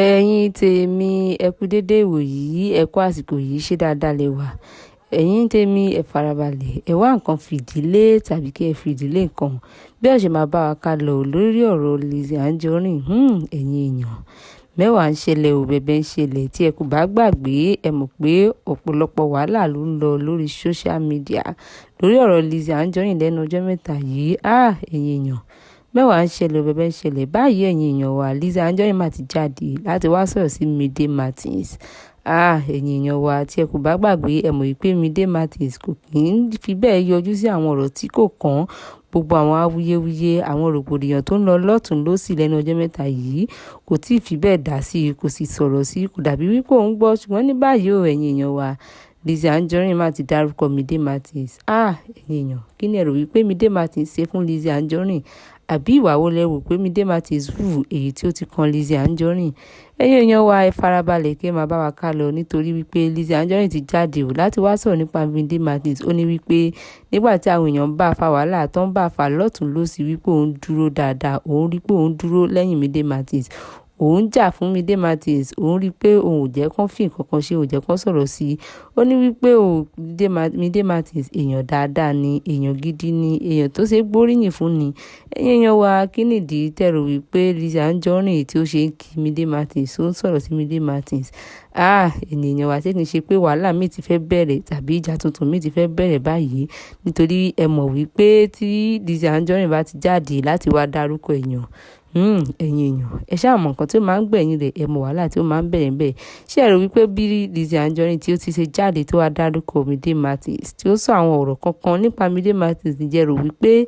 Ẹ̀yin tèmi, ẹ kú dédé ìwòyí, ẹ kú àsìkò yìí, ṣé dáadáa lẹ wà? Ẹ̀yin tèmi, ẹ farabalẹ̀, ẹ wá nǹkan fìdílé tàbí kí ẹ fìdílé nǹkan. Bí a ṣe máa bá wa ká lọ lórí ọ̀rọ̀ Lizzy Anjorin, ẹ̀yin èèyàn. Mẹ́wàá ń ṣẹlẹ̀ ò bẹ̀bẹ̀ ń ṣẹlẹ̀ tí ẹ kò bá gbàgbé, ẹ mọ̀ pé ọ̀pọ̀lọpọ̀ wàhálà ló ń lọ lórí social media lórí ọ̀rọ̀ Lizzy Anjorin lẹ́nu ọjọ́ mẹ́ta yìí. Ẹ̀yin èèyàn. Mẹ́wàá ń ṣẹlẹ̀ ò bẹ̀bẹ̀ ń ṣẹlẹ̀ báyìí ẹ̀yin èèyàn wa. Lizzy Anjorin máa ti jáde láti wá sọ̀rọ̀ sí Mide Martins. Ẹ̀yin èèyàn wa tí ẹ kò bá gbàgbé, ẹ mọ̀ wípé Mide Martins kò kí ń fi bẹ́ẹ̀ yọjú sí àwọn ọ̀rọ̀ tí kò kàn. Gbogbo àwọn awuyewuye, àwọn rògbòdìyàn tó ń lọ lọ́tùn lósì lẹ́nu ọjọ́ mẹ́ta yìí kò tí ì fi bẹ́ẹ̀ dá sí i, kò sì sọ̀rọ̀ sí i, kò dàbí wípé òun gbọ́. Ṣùgbọ́n ní báyìí ẹ̀yin èèyàn wa, Lizzy Anjorin máa ti dárúkọ Mide Martins. Ẹ̀yin èèyàn, kí ni ẹ rò wípé Mide Martins ṣe fún Lizzy Anjorin? Àbí ìwà wo lẹ rò pé Mide Martins hù èyí tí ó ti kan Lizzy Anjorin? Ẹ̀yin èèyàn wa, ẹ farabalẹ̀ kí ẹ máa bá wa ká lọ nítorí wípé Lizzy Anjorin ti jáde láti wá sọ̀rọ̀ nípa Mide Martins. Ó ní wípé nígbà tí àwọn èèyàn bá fa wàhálà tó ń bá fa lọ́tùn lósì wípé òun dúró dáadáa, òun rí pé òun dúró lẹ́yìn Mide Martins. Òun jà fún Mide Martins, òun rí pé òun ò jẹ́ kán fi nǹkan kan ṣe, ò jẹ́ kán sọ̀rọ̀ sí i. Ó ní wípé Mide Martins èèyàn dáadáa ni, èèyàn gidi ni, èèyàn tó ṣe gbóríyìn fún ni. Ẹ̀yin èèyàn wa, kí nìdí tẹ́ rò wípé Lizzy Anjorin tí ó ṣe ń kí Mide Martins, ó ń sọ̀rọ̀ sí Mide Martins? Ènìyàn wa ṣé kìí ṣe pé wàhálà mi ti fẹ́ bẹ̀rẹ̀ tàbí ìjà tuntun mi ti fẹ́ bẹ̀rẹ̀ báyìí nítorí ẹ mọ̀ wípé tí Lizzy Anjorin bá ti jáde láti wá dárúkọ èèyàn. Ẹ̀yin èèyàn, ẹ ṣáà mọ̀ nǹkan tí ó máa ń gbẹ̀yìn rẹ̀, ẹ mọ̀ wàhálà tí ó máa ń bẹ̀rẹ̀ bẹ́ẹ̀. Ṣé ẹ rò wípé bí Lizzy Anjorin tí ó ti ṣe jáde tó wá dárúkọ Mide Martins tí ó sọ àwọn ọ̀rọ̀ kankan nípa Mide Martins, ǹjẹ́ rò wípé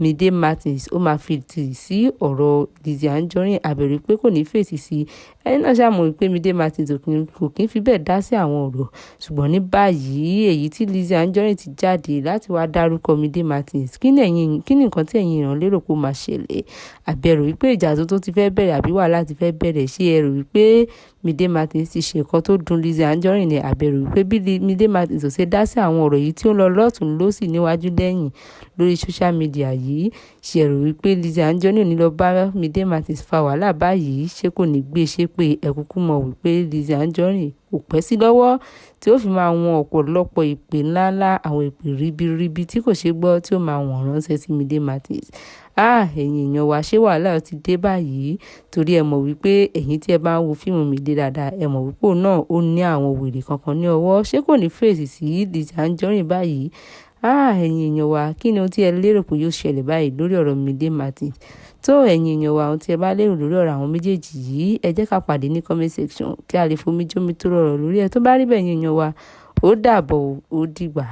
Mide Martins ó máa fèsì sí ọ̀rọ̀ Lizzy Anjorin? Àbẹ̀rù pé kò ní fèsì sí i. Ẹ̀yin náà ṣáà mọ̀ wípé Mide Martins kò kí ń fi bẹ́ẹ̀ dá sí àwọn ọ̀rọ̀. Ṣùgbọ́n ní báyìí èyí tí Lizzy Anjorin ti jáde láti wá dárúkọ Mide Martins, kí ni nǹkan tí ẹ̀yin èèyàn lérò pé ó máa ṣẹlẹ̀? Àbí ẹ rò wípé ìjà tuntun ti fẹ́ bẹ̀rẹ̀ àbí wàhálà ti fẹ́ bẹ̀rẹ̀? Ṣé ẹ rò wípé Mide Martins ti ṣe nǹkan tó dùn Lizzy Anjorin ni? Àbí ẹ rò wípé bí Mide Martins ò ṣe dá sí àwọn ọ̀rọ̀ yìí tí ó ń lọ lọ́tùn lósì níwájú lẹ́yìn lórí social media yìí? Ṣé ẹ rò wípé Lizzy Anjorin ò ní lọ bá Mide Martins fa wàhálà báyìí? Ṣé kò ní gbé ṣé pé ẹ kúkú mọ̀ wípé Lizzy Anjorin kò pẹ́ sí lọ́wọ́ tí ó fi máa wọn ọ̀pọ̀lọpọ̀ ìpè ńláńlá, àwọn ìpè ribiribi tí kò ṣe gbọ́ tí ó máa wọ̀n ránṣẹ́ sí Mide Martins? Ẹ̀yin èèyàn wa, ṣé wàhálà ti dé báyìí? Torí ẹ mọ̀ wípé ẹ̀yin tí ẹ bá ń wo fíìmù Mide dáadáa, ẹ mọ̀ wípé òun náà ó ní àwọn wèrè kankan ní ọwọ́. Ṣé kò ní fèsì sí Lizzy Anjorin báyìí? Ẹ̀yin èèyàn wa, kí ni ohun tí ẹ lérò pé yóò ṣẹlẹ̀ báyìí lórí ọ̀rọ̀ Mide Martins? Tó ẹ̀yin èèyàn wa, ohun tí ẹ bá lérò lórí ọ̀rọ̀ àwọn méjèèjì yìí, ẹ jẹ́ ká pàdé ní comment section kí a lè fomi jómi tó rọrọ̀ lórí ẹ̀. Tó bá rí bẹ́ẹ̀ ẹ̀yin èèyàn wa, ó dàbọ̀, ó dìgbà.